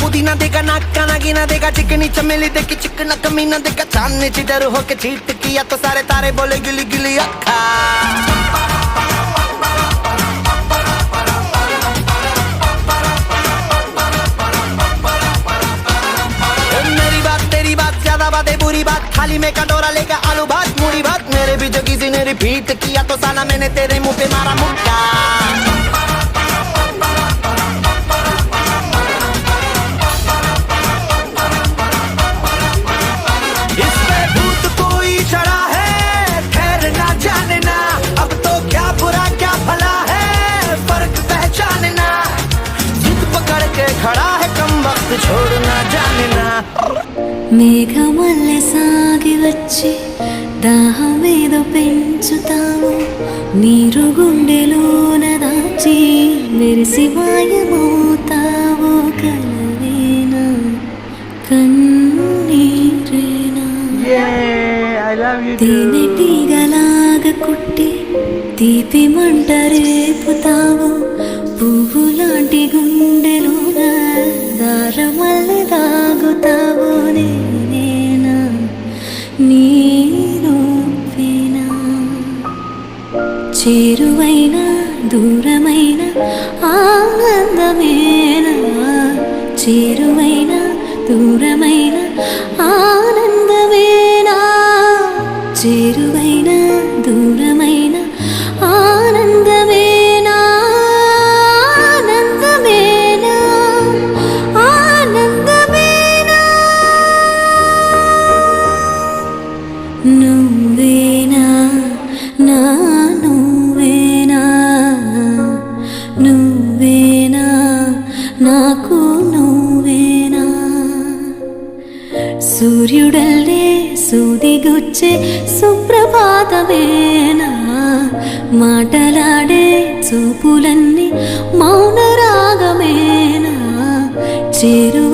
पुदीना देखा नाका नागिना देखा चिकनी चमेली देखी चिकना कमीना देखा चांदनी चिडर होके चीट किया तो सारे तारे बोले गिली गिली अक्खा मेरी बात तेरी बात ज्यादा बातें बुरी बात थाली में कटोरा लेकर आलू भात मूढ़ी भात मेरे भी जो किसी ने रिपीट किया तो साला मैंने तेरे मुंह पे मारा मुक्का खड़ा है कम वक्त छोड़ना जानना మేఘమల్లె సాగి వచ్చి దాహమేదో పెంచుతావు నీరు గుండెలోన దాచి మెరిసి మాయమవుతావు కలవేనా కన్నీరేనా తేనెటీగలాగా కుట్టి తీపి మంట రేపుతావు పువ్వులాంటి గుండెలోన దారమల్లె దాగుతావు నేనేనా నీరువేనా చేరువైన దూరమైన ఆనందమేనా చేరువైన దూరమైన ఆనందమేనా చేరువైన దూరమైన ఆనందమేనా ఆనందమేనా ఆనందమేనా నువ్వేనా నా నువ్వేనా నువ్వేనా నాకు నువ్వేనా సూర్యుడల్లే సూదిగుచ్చే సుప్రభాతమేనా మాటలాడే చూపులన్నీ మౌన రాగమేనా చేరు